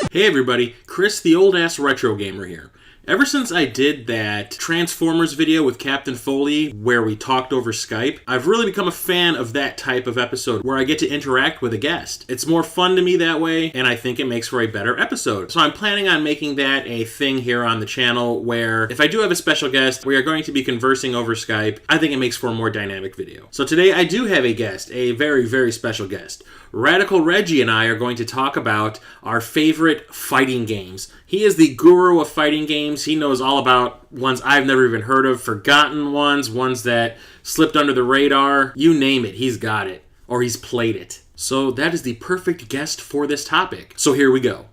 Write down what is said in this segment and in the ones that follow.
Hey everybody, Chris the old ass retro gamer here. Ever since I did that Transformers video with Captain Foley where we talked over Skype, I've really become a fan of that type of episode where I get to interact with a guest. It's more fun to me that way, and I think it makes for a better episode. So I'm planning on making that a thing here on the channel where if I do have a special guest, we are going to be conversing over Skype. I think it makes for a more dynamic video. So today I do have a guest, a very, very special guest. Radical Reggie and I are going to talk about our favorite fighting games. He is the guru of fighting games. He knows all about ones I've never even heard of, forgotten ones, ones that slipped under the radar. You name it, he's got it. Or he's played it. So that is the perfect guest for this topic. So here we go.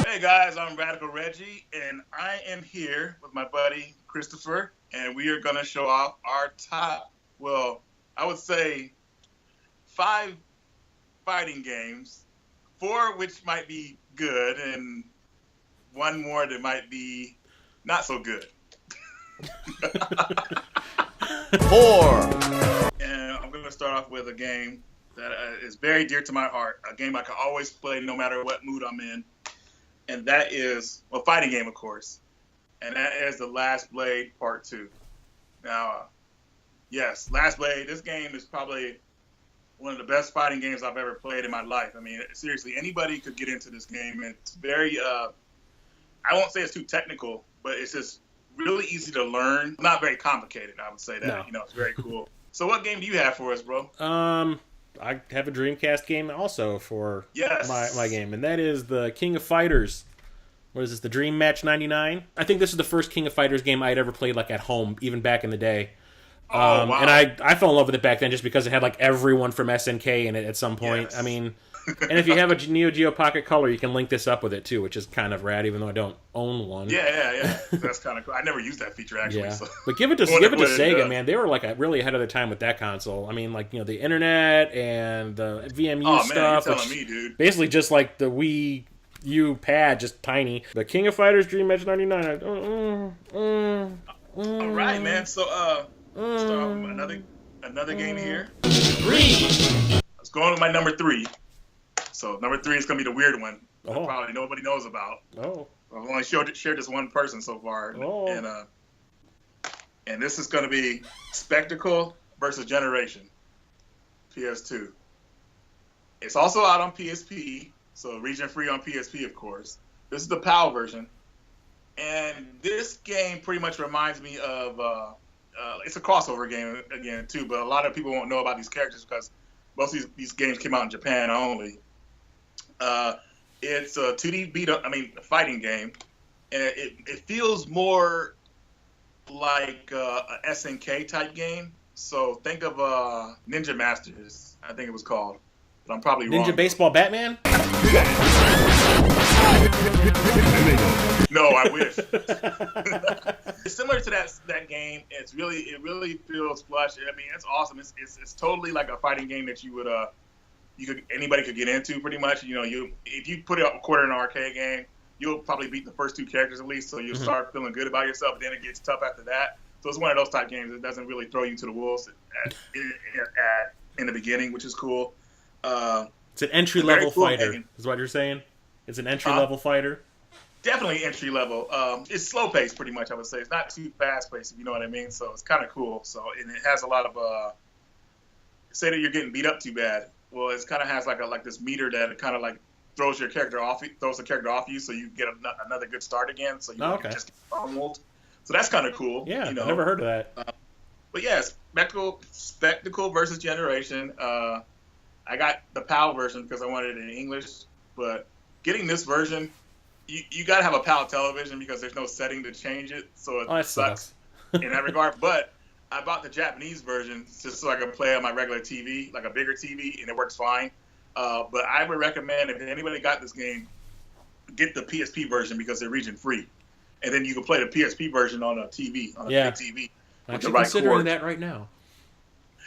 Hey guys, I'm Radical Reggie, and I am here with my buddy Christopher, and we are going to show off our top, well, I would say 5 fighting games, 4 which might be good, and 1 more that might be not so good. 4. And I'm going to start off with a game that is very dear to my heart, a game I can always play no matter what mood I'm in, and that is, well, fighting game, of course, and that is The Last Blade Part 2. Now, yes, Last Blade, this game is probably one of the best fighting games I've ever played in my life. I mean, seriously, anybody could get into this game. It's very, I won't say it's too technical, but it's just really easy to learn. Not very complicated, I would say that. No. You know, it's very cool. So what game do you have for us, bro? I have a Dreamcast game also for Yes. my game, and that is the King of Fighters. What is this, the Dream Match 99? I think this is the first King of Fighters game I'd ever played like at home, even back in the day. Oh, wow. And I fell in love with it back then just because it had like everyone from SNK in it at some point. Yes. I mean, and if you have a Neo Geo Pocket Color, you can link this up with it too, which is kind of rad, even though I don't own one. Yeah. That's kind of cool. I never used that feature, actually. Yeah. So. But give it to Sega, man. They were like really ahead of their time with that console. I mean, like, you know, the internet and the VMU stuff. You're telling me, dude. Basically just like the Wii U pad, just tiny. The King of Fighters Dream Match 99. All right, man. So, start with another game here. 3. Let's go on with my number 3. So number 3 is gonna be the weird one. That Oh. probably nobody knows about. Oh. I've only shared this one person so far, Oh. and this is gonna be Spectacle versus Generation, PS2. It's also out on PSP, so region free on PSP, of course. This is the PAL version, and this game pretty much reminds me of. It's a crossover game again too, but a lot of people won't know about these characters because most of these games came out in Japan only. It's a 2D fighting game, and it feels more like a SNK type game. So think of Ninja Masters, I think it was called, but I'm probably wrong. Ninja Baseball Batman? No, I wish. It's similar to that game. It really feels flush. I mean, it's awesome. It's totally like a fighting game that anybody could get into pretty much. You know, if you put a quarter in an arcade game, you'll probably beat the first 2 characters at least, so you'll start feeling good about yourself. But then it gets tough after that. So it's one of those type games that doesn't really throw you to the wolves in the beginning, which is cool. It's an entry-level cool fighter, game. is what you're saying? It's an entry-level fighter? Definitely entry level. It's slow paced, pretty much. I would say it's not too fast paced, if you know what I mean. So it's kind of cool. So and it has a lot of say that you're getting beat up too bad. Well, it kind of has like this meter that kind of like throws the character off you, so you get another good start again. So you don't just get pummeled. So that's kind of cool. Yeah, you know? I've never heard of that. But yeah, Spectacle versus Generation. I got the PAL version because I wanted it in English, but getting this version. You got to have a PAL television because there's no setting to change it, so it sucks in that regard. But I bought the Japanese version just so I can play on my regular TV, like a bigger TV, and it works fine. But I would recommend if anybody got this game, get the PSP version because they're region free, and then you can play the PSP version on a TV, on a big TV. I'm actually considering that right now.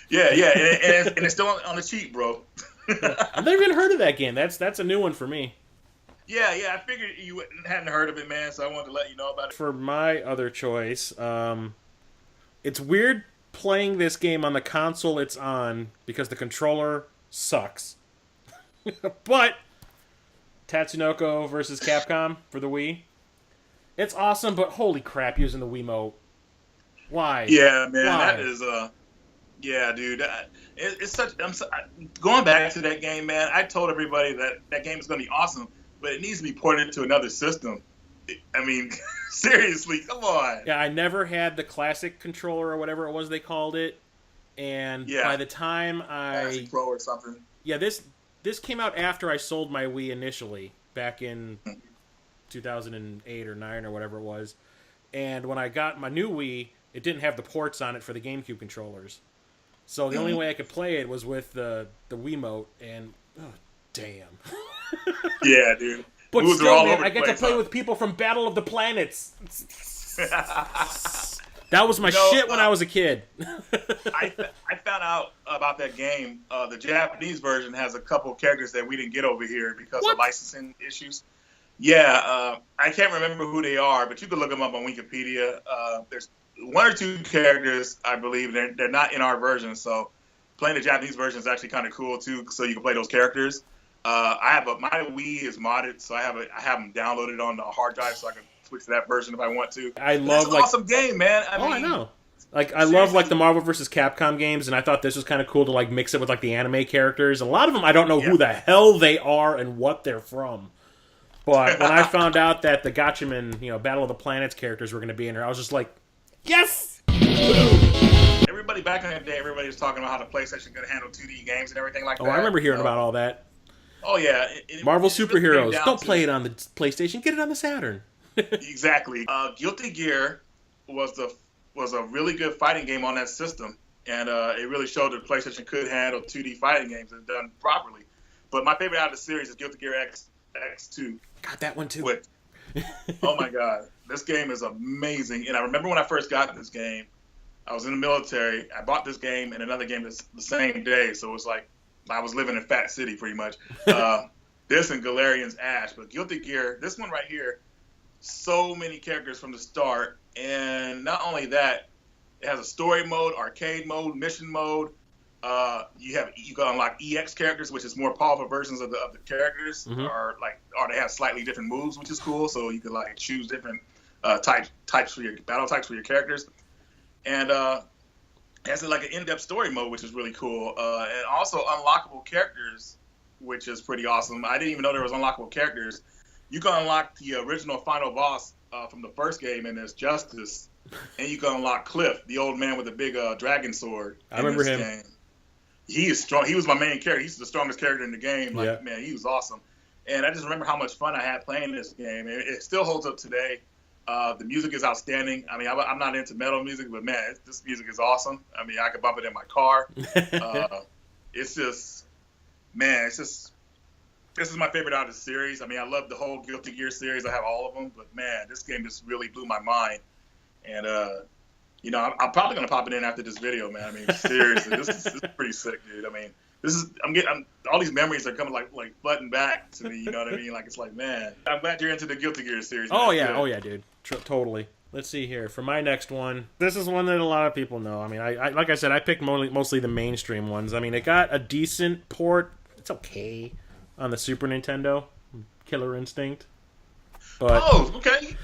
Yeah, and it's still on the cheap, bro. I've never even heard of that game. That's a new one for me. Yeah, I figured you hadn't heard of it, man, so I wanted to let you know about it. For my other choice, it's weird playing this game on the console it's on because the controller sucks. But Tatsunoko versus Capcom for the Wii. It's awesome, but holy crap, using the Wiimote. Why? Yeah, man, Why? that is yeah, dude. It's such. Going back to that game, man. I told everybody that game is going to be awesome, but it needs to be ported to another system. I mean, seriously, come on. Yeah, I never had the classic controller or whatever it was they called it, and by the time Classic Pro or something. Yeah, this came out after I sold my Wii initially, back in 2008 or 9 or whatever it was. And when I got my new Wii, it didn't have the ports on it for the GameCube controllers. So the only way I could play it was with the Wiimote, and oh, damn. Yeah, dude. But Moves still, are all man, over I the get to place, play with people from Battle of the Planets. That was my shit when I was a kid. I found out about that game. The Japanese version has a couple characters that we didn't get over here because of licensing issues. Yeah, I can't remember who they are, but you can look them up on Wikipedia. There's 1 or 2 characters, I believe. They're not in our version, so playing the Japanese version is actually kind of cool too. So you can play those characters. My Wii is modded, so I have them downloaded on the hard drive, so I can switch to that version if I want to. I love it's an awesome game, man. I know. Like, I love like the Marvel vs. Capcom games, and I thought this was kind of cool to like mix it with like the anime characters. A lot of them, I don't know who the hell they are and what they're from. But when I found out that the Gatchaman, Battle of the Planets characters were going to be in there, I was just like, yes! Everybody back in the day, everybody was talking about how the PlayStation could handle 2D games and everything like that. Oh, I remember hearing about all that. Oh, yeah. Marvel superheroes. Don't play it on the PlayStation. Get it on the Saturn. Exactly. Guilty Gear was a really good fighting game on that system, and it really showed that PlayStation could handle 2D fighting games and done properly. But my favorite out of the series is Guilty Gear X2. Got that one too. Oh my god, this game is amazing! And I remember when I first got this game, I was in the military. I bought this game and another game the same day, so it was like I was living in Fat City pretty much. This and Galarian's Ash, but Guilty Gear, this one right here, so many characters from the start, and not only that, it has a story mode, arcade mode, mission mode. You can unlock EX characters, which is more powerful versions of the characters, or they have slightly different moves, which is cool. So you can like choose different types for your battle types for your characters, and it has like an in-depth story mode, which is really cool, and also unlockable characters, which is pretty awesome. I didn't even know there was unlockable characters. You can unlock the original final boss from the first game, and there's Justice, and you can unlock Cliff, the old man with the big dragon sword. I remember him. Game. He is strong. He was my main character. He's the strongest character in the game. Like, man, he was awesome. And I just remember how much fun I had playing this game. It still holds up today. The music is outstanding. I mean, I'm not into metal music, but man, this music is awesome. I mean, I could bump it in my car. It's just, this is my favorite out of the series. I mean, I love the whole Guilty Gear series. I have all of them, but man, this game just really blew my mind. And, I'm probably gonna pop it in after this video, man. I mean, seriously, this is pretty sick, dude. I mean, I'm all these memories are coming like flooding back to me. You know what I mean? Like it's like, man, I'm glad you're into the Guilty Gear series. Man. Oh yeah, dude, totally. Let's see here for my next one. This is one that a lot of people know. I mean, I like I said, I picked mostly the mainstream ones. I mean, it got a decent port. It's okay on the Super Nintendo, Killer Instinct. But okay.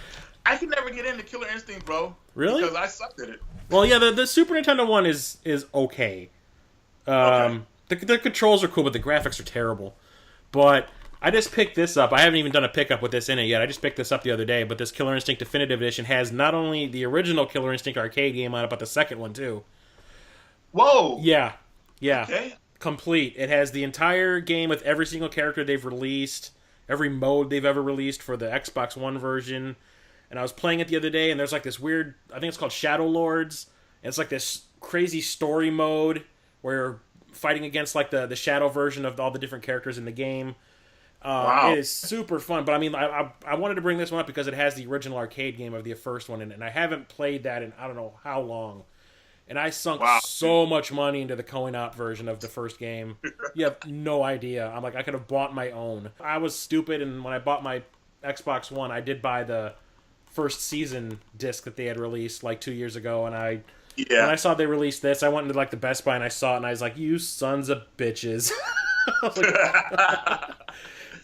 I could never get into Killer Instinct, bro. Really? Because I sucked at it. Well, yeah, the Super Nintendo one is okay. The controls are cool, but the graphics are terrible. But I just picked this up. I haven't even done a pickup with this in it yet. I just picked this up the other day. But this Killer Instinct Definitive Edition has not only the original Killer Instinct arcade game on it, but the second one too. Whoa! Yeah. Okay. Complete. It has the entire game with every single character they've released, every mode they've ever released for the Xbox One version. And I was playing it the other day, and there's like this weird, I think it's called Shadow Lords. And it's like this crazy story mode where you're fighting against like the shadow version of all the different characters in the game. Wow. It is super fun. But I mean, I wanted to bring this one up because it has the original arcade game of the first one in it. And I haven't played that in I don't know how long. And I sunk so much money into the coin-op version of the first game. You have no idea. I'm like, I could have bought my own. I was stupid, and when I bought my Xbox One, I did buy the first season disc that they had released like 2 years ago, and when I saw they released this, I went into like the Best Buy and I saw it, and I was like, you sons of bitches.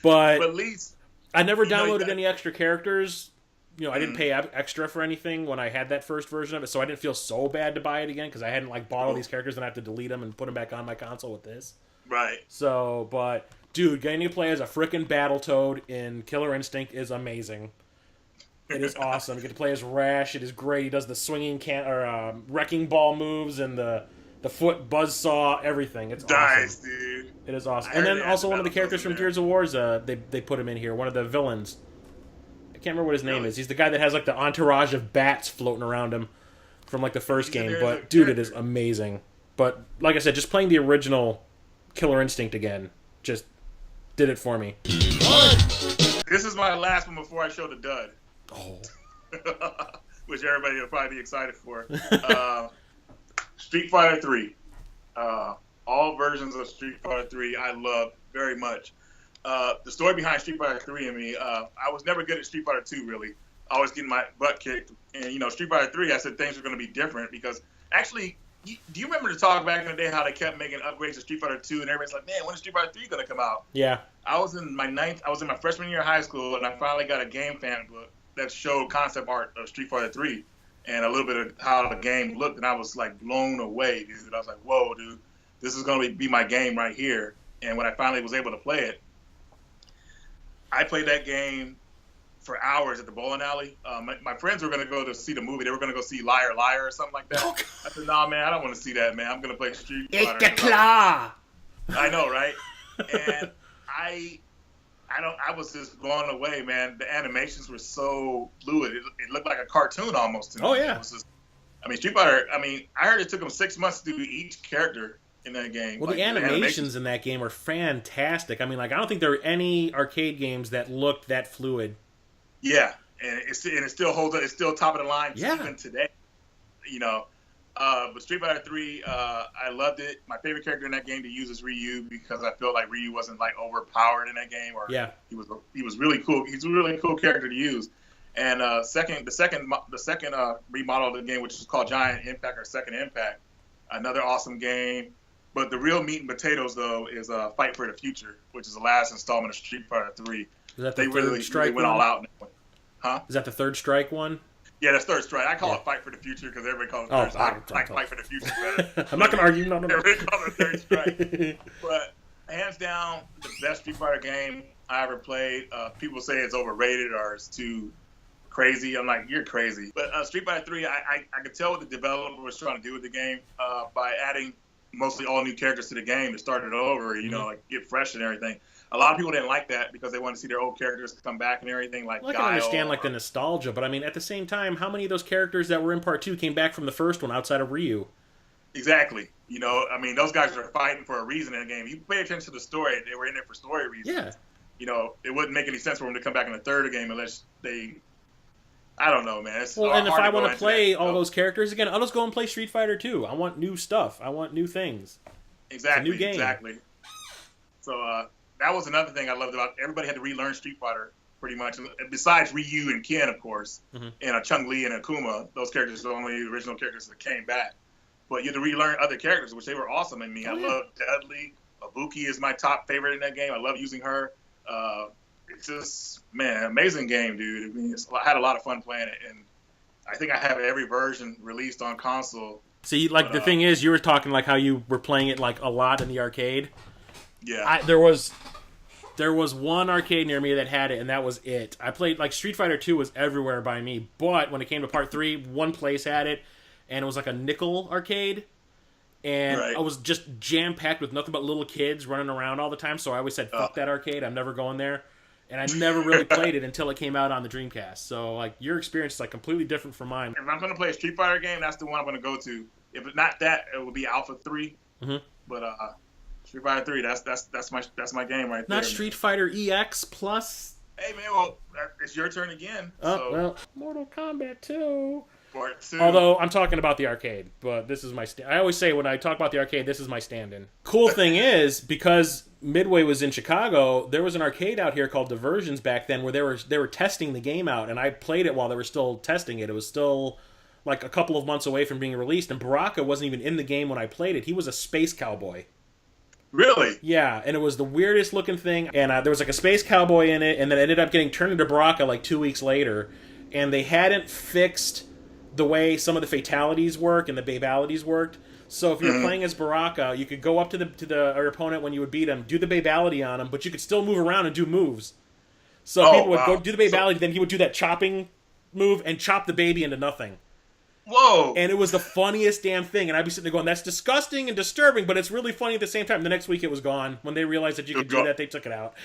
But at least I never downloaded any extra characters. I didn't pay extra for anything when I had that first version of it, so I didn't feel so bad to buy it again because I hadn't bought all these characters and I have to delete them and put them back on my console with this. Right. So, but dude, getting to play as a frickin' Battletoad in Killer Instinct is amazing. It is awesome. You get to play as Rash. It is great. He does the swinging wrecking ball moves and the foot buzzsaw, everything. It's nice, awesome. Dude. It is awesome. And then also one of the characters from Gears of War, they put him in here. One of the villains. I can't remember what his name is. He's the guy that has the entourage of bats floating around him from the first game. But dude, it is amazing. But like I said, just playing the original Killer Instinct again just did it for me. This is my last one before I show the dud. Oh. Which everybody will probably be excited for. Street Fighter 3. All versions of Street Fighter 3 I love very much. The story behind Street Fighter 3 and me, I was never good at Street Fighter 2, really. Always getting my butt kicked. And, Street Fighter 3, I said things were going to be different because, actually, do you remember the talk back in the day how they kept making upgrades to Street Fighter 2 and everybody's like, man, when is Street Fighter 3 going to come out? Yeah. I was in my freshman year of high school, and I finally got a game fan book that showed concept art of Street Fighter 3 and a little bit of how the game looked, and I was, blown away, dude. I was like, whoa, dude, this is going to be my game right here. And when I finally was able to play it, I played that game for hours at the bowling alley. My friends were going to go to see the movie. They were going to go see Liar Liar or something like that. Oh, I said, nah, man, I don't want to see that, man. I'm going to play Street Fighter. It's the claw! I know, right? And I was just blown away, man. The animations were so fluid. It looked like a cartoon almost to me. Oh, yeah. It was just, Street Fighter, I heard it took them 6 months to do each character in that game. Well, the animations in that game are fantastic. I don't think there are any arcade games that looked that fluid. Yeah, and it still holds up. It's still top of the line even today. But Street Fighter 3, I loved it. My favorite character in that game to use is Ryu because I feel like Ryu wasn't overpowered in that game, or he was really cool. He's a really cool character to use. And the second remodel of the game, which is called Giant Impact or Second Impact, another awesome game. But the real meat and potatoes though is Fight for the Future, which is the last installment of Street Fighter 3. Is that they really went all out in that one. Huh? Is that the Third Strike one? Yeah, that's Third Strike. I call it Fight for the Future because everybody calls it Third Strike. I like Fight for the Future better. I'm not going to argue. No. Everybody calls it Third Strike. But hands down, the best Street Fighter game I ever played. People say it's overrated or it's too crazy. I'm like, you're crazy. But Street Fighter 3, I could tell what the developer was trying to do with the game by adding mostly all new characters to the game to start it over, get fresh and everything. A lot of people didn't like that because they wanted to see their old characters come back and everything. Well, I can understand the nostalgia, but at the same time, how many of those characters that were in Part 2 came back from the first one outside of Ryu? Exactly. Those guys are fighting for a reason in the game. You pay attention to the story; they were in it for story reasons. Yeah. It wouldn't make any sense for them to come back in the third game unless they. I don't know, man. And if I want to play all those characters again, I'll just go and play Street Fighter 2. I want new stuff. I want new things. Exactly. It's a new game. Exactly. So that was another thing I loved about. Everybody had to relearn Street Fighter pretty much, besides Ryu and Ken, of course, and Chun-Li and Akuma. Those characters are the only original characters that came back. But you had to relearn other characters, which they were awesome in me. I love Dudley. Ibuki is my top favorite in that game. I love using her. It's just, man, amazing game, dude. I had a lot of fun playing it, and I think I have every version released on console. See, the thing is, you were talking how you were playing it a lot in the arcade. Yeah. There was one arcade near me that had it, and that was it. I played, Street Fighter 2 was everywhere by me, but when it came to Part 3, one place had it, and it was a nickel arcade, and I was just jam-packed with nothing but little kids running around all the time, so I always said, fuck that arcade, I'm never going there. And I never really played it until it came out on the Dreamcast. So, your experience is, completely different from mine. If I'm going to play a Street Fighter game, that's the one I'm going to go to. If it's not that, it would be Alpha 3. Mm-hmm. But Street Fighter 3, that's my game right there. Not Street Fighter EX Plus? Hey, man, well, it's your turn again. Mortal Kombat 2. Part 2. Although, I'm talking about the arcade, but this is my I always say when I talk about the arcade, this is my stand-in. Cool thing is, because Midway was in Chicago, there was an arcade out here called Diversions back then where they were testing the game out, and I played it while they were still testing it. It was still a couple of months away from being released, and Baraka wasn't even in the game when I played it. He was a space cowboy. Really? Yeah, and it was the weirdest looking thing. And there was like a space cowboy in it, and then it ended up getting turned into Baraka like 2 weeks later. And they hadn't fixed the way some of the fatalities work and the babalities worked. So if you're playing as Baraka, you could go up to your opponent when you would beat him, do the babality on him, but you could still move around and do moves. So people would go do the babality, then he would do that chopping move and chop the baby into nothing. Whoa! And it was the funniest damn thing. And I'd be sitting there going, that's disgusting and disturbing, but it's really funny at the same time. The next week it was gone. When they realized that you could do that, they took it out.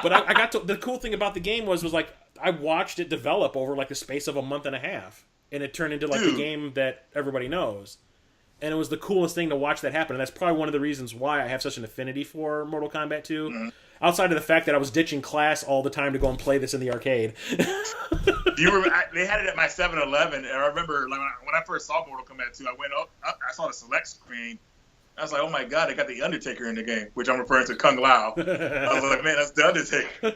But I got to... The cool thing about the game was like, I watched it develop over like the space of a month and a half. And it turned into like the game that everybody knows. And it was the coolest thing to watch that happen. And that's probably one of the reasons why I have such an affinity for Mortal Kombat 2. Mm-hmm. Outside of the fact that I was ditching class all the time to go and play this in the arcade. Do you remember, they had it at my 7-Eleven, and I remember like, when I first saw Mortal Kombat 2, I went up, I saw the select screen. I was like, oh my god, they got the Undertaker in the game, which I'm referring to Kung Lao. I was like, man, that's the Undertaker.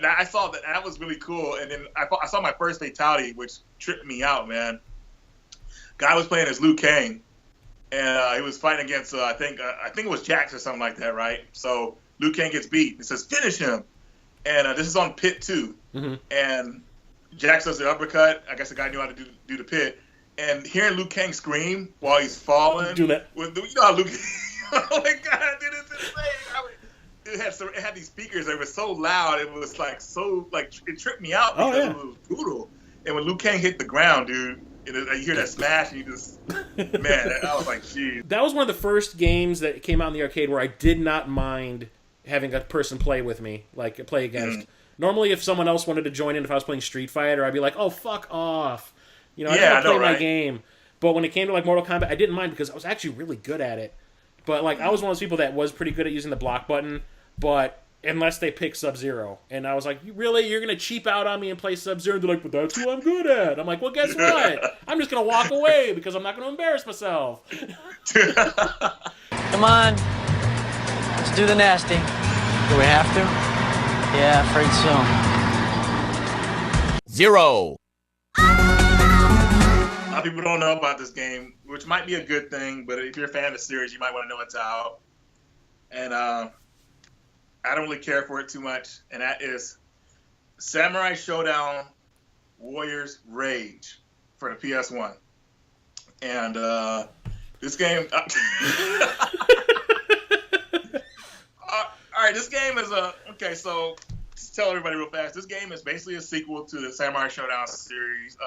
I saw that was really cool, and then I saw my first fatality, which tripped me out, man. Guy was playing as Liu Kang, and he was fighting against I think it was Jax or something like that, right? So Liu Kang gets beat. It says finish him, and this is on Pit 2, and Jax does the uppercut. I guess the guy knew how to do the pit, and hearing Liu Kang scream while he's falling, do that. You know how Liu Kang, oh my god, dude, it's insane. It had these speakers that were so loud. It was like it tripped me out because it was brutal. And when Liu Kang hit the ground, dude, you hear that smash, and you just man, I was like, geez. That was one of the first games that came out in the arcade where I did not mind having a person play with me, like play against. Normally, if someone else wanted to join in, if I was playing Street Fighter, I'd be like, "Oh, fuck off," I didn't play my game. But when it came to like Mortal Kombat, I didn't mind because I was actually really good at it. But like, I was one of those people that was pretty good at using the block button, but unless they pick Sub-Zero, and I was like, "You're gonna cheap out on me and play Sub-Zero?" And they're like, "But that's who I'm good at." I'm like, "Well, guess what? I'm just gonna walk away because I'm not gonna embarrass myself." Come on, let's do the nasty. Do we have to? Yeah, afraid so. 0. A lot of people don't know about this game, which might be a good thing, but if you're a fan of the series, you might want to know it's out. And I don't really care for it too much, and that is Samurai Shodown Warriors Rage for the PS1. And this game... All right, this game is okay, so to tell everybody real fast, this game is basically a sequel to the Samurai Shodown series.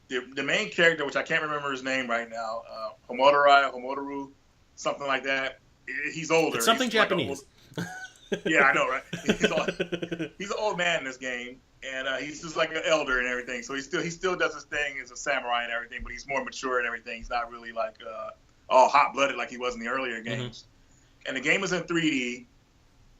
The main character, which I can't remember his name right now, Homotoru, something like that. He's older. It's something he's Japanese. Yeah, I know, right? He's an old man in this game, and he's just like an elder and everything. So he still does his thing as a samurai and everything, but he's more mature and everything. He's not really like all hot-blooded like he was in the earlier games. And the game is in 3D.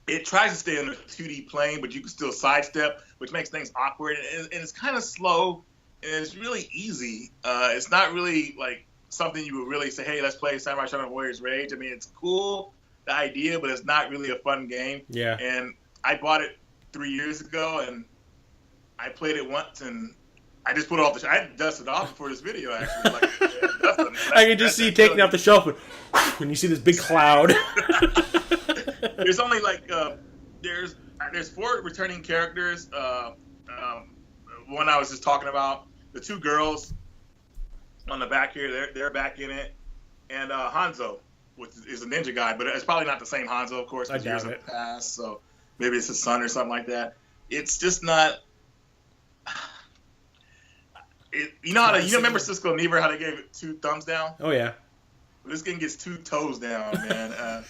It tries to stay on a 2D plane, but you can still sidestep, which makes things awkward. And it's kind of slow, and it's really easy. It's not really like something you would really say, hey, let's play Samurai Shodown Warriors Rage. I mean, it's cool, the idea, but it's not really a fun game. Yeah. And I bought it 3 years ago, and I played it once, and I just put it off I dusted it off before this video, actually. I can just see you taking it off the shelf, and when you see this big cloud. There's only like there's 4 returning characters. One I was just talking about, the 2 girls on the back here, they're back in it, and Hanzo, which is a ninja guy, but it's probably not the same Hanzo, of course, because years have passed. So maybe it's his son or something like that. It's just not. You remember Cisco Never, how they gave it 2 thumbs down? Oh yeah. This game gets 2 toes down, man.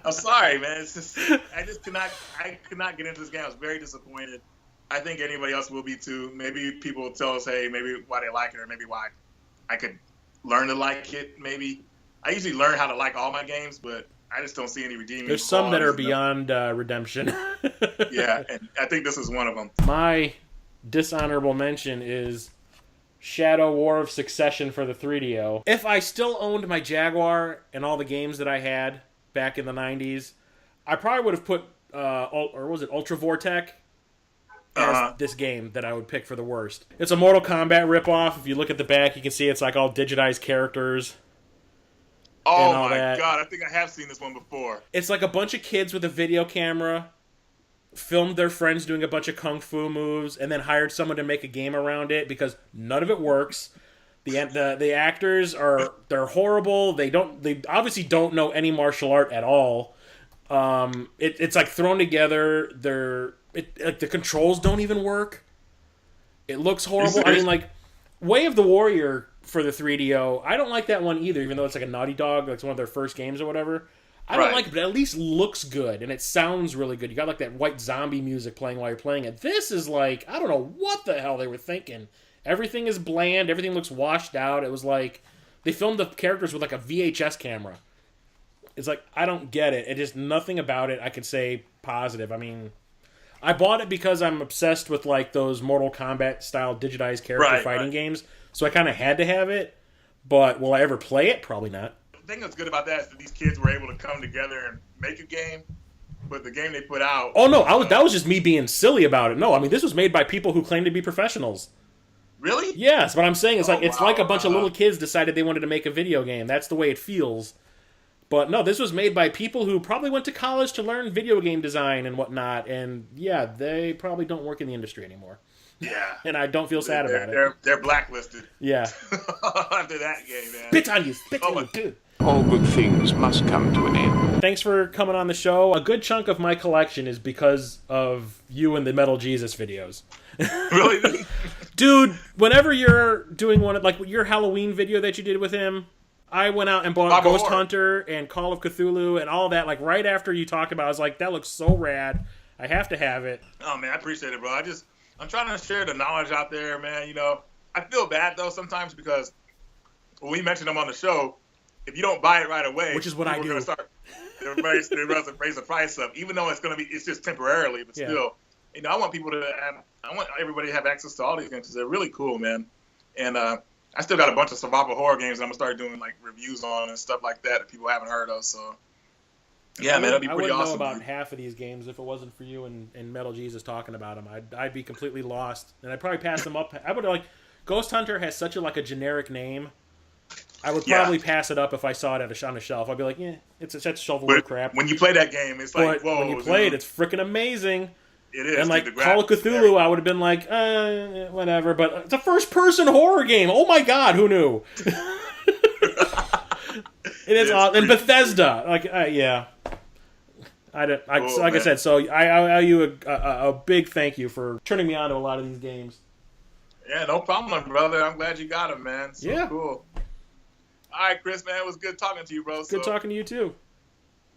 I'm sorry, man. It's just I could not get into this game. I was very disappointed. I think anybody else will be too. Maybe people will tell us, hey, maybe why they like it, or maybe why I could learn to like it. Maybe I usually learn how to like all my games, but I just don't see any redeeming. There's some that are beyond redemption. Yeah, and I think this is one of them. My dishonorable mention is Shadow War of Succession for the 3DO. If I still owned my Jaguar and all the games that I had back in the 90s, I probably would have put, Ultra Vortec as this game that I would pick for the worst. It's a Mortal Kombat ripoff. If you look at the back, you can see it's like all digitized characters. Oh all my that. God, I think I have seen this one before. It's like a bunch of kids with a video camera filmed their friends doing a bunch of kung fu moves and then hired someone to make a game around it because none of it works. The actors they're horrible. They obviously don't know any martial art at all. It's like thrown together. Like the controls don't even work. It looks horrible. I mean, like Way of the Warrior for the 3DO, I don't like that one either, even though it's like a Naughty Dog, like it's one of their first games or whatever. I don't like it, but it at least looks good, and it sounds really good. You got like that white zombie music playing while you're playing it. This is like, I don't know what the hell they were thinking. Everything is bland. Everything looks washed out. It was like, they filmed the characters with like a VHS camera. It's like, I don't get it. It just, nothing about it I could say positive. I mean, I bought it because I'm obsessed with like those Mortal Kombat style digitized character fighting games, so I kind of had to have it. But will I ever play it? Probably not. The thing that's good about that is that these kids were able to come together and make a game, but the game they put out... Oh, no, that was just me being silly about it. No, I mean, this was made by people who claim to be professionals. Really? Yes, what I'm saying is it's like a bunch of little kids decided they wanted to make a video game. That's the way it feels. But no, this was made by people who probably went to college to learn video game design and whatnot, and yeah, they probably don't work in the industry anymore. Yeah. And I don't feel sad about it. They're blacklisted. Yeah. After that game, man. Spit on you, dude. All good things must come to an end. Thanks for coming on the show. A good chunk of my collection is because of you and the Metal Jesus videos. Really? Dude, whenever you're doing one, like your Halloween video that you did with him, I went out and bought Ghost Hunter and Call of Cthulhu and all that, like right after you talked about it. I was like, that looks so rad. I have to have it. Oh, man, I appreciate it, bro. I'm trying to share the knowledge out there, man. You know, I feel bad, though, sometimes because when we mention them on the show, if you don't buy it right away, which is what I do. They're going to raise the price up, even though it's just temporarily, but still, you know, I want everybody to have access to all these games because they're really cool, man. And I still got a bunch of survival horror games that I'm gonna start doing like reviews on and stuff like that people haven't heard of. So yeah, man, that'd be pretty awesome. I wouldn't know about half of these games if it wasn't for you and Metal Jesus talking about them. I'd be completely lost, and I'd probably pass them up. I would like Ghost Hunter has such a generic name. I would probably pass it up if I saw it on a shelf. I'd be like, yeah, it's such shovelware crap. When you play that game, it's like, whoa. When you play it, it's freaking amazing. It is. And like Call of Cthulhu, I would have been like, whatever. But it's a first-person horror game. Oh my god, who knew? It is awesome. And Bethesda, yeah. I said, so I owe you a big thank you for turning me on to a lot of these games. Yeah, no problem, brother. I'm glad you got them, man. So cool. All right, Chris, man, it was good talking to you, bro. Good talking to you too.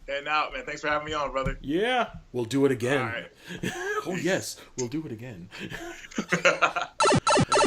Heading out, man. Thanks for having me on, brother. Yeah, we'll do it again. All right. Oh yes, we'll do it again.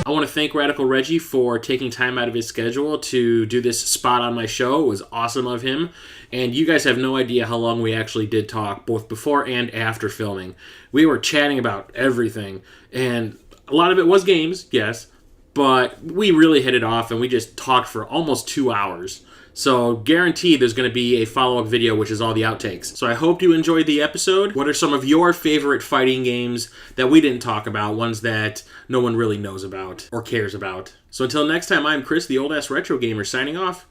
I want to thank Radical Reggie for taking time out of his schedule to do this spot on my show. It was awesome of him. And you guys have no idea how long we actually did talk, both before and after filming. We were chatting about everything. And a lot of it was games, yes. But we really hit it off, and we just talked for almost 2 hours. So guaranteed there's going to be a follow-up video, which is all the outtakes. So I hope you enjoyed the episode. What are some of your favorite fighting games that we didn't talk about, ones that no one really knows about or cares about? So until next time, I'm Chris, the old-ass retro gamer, signing off.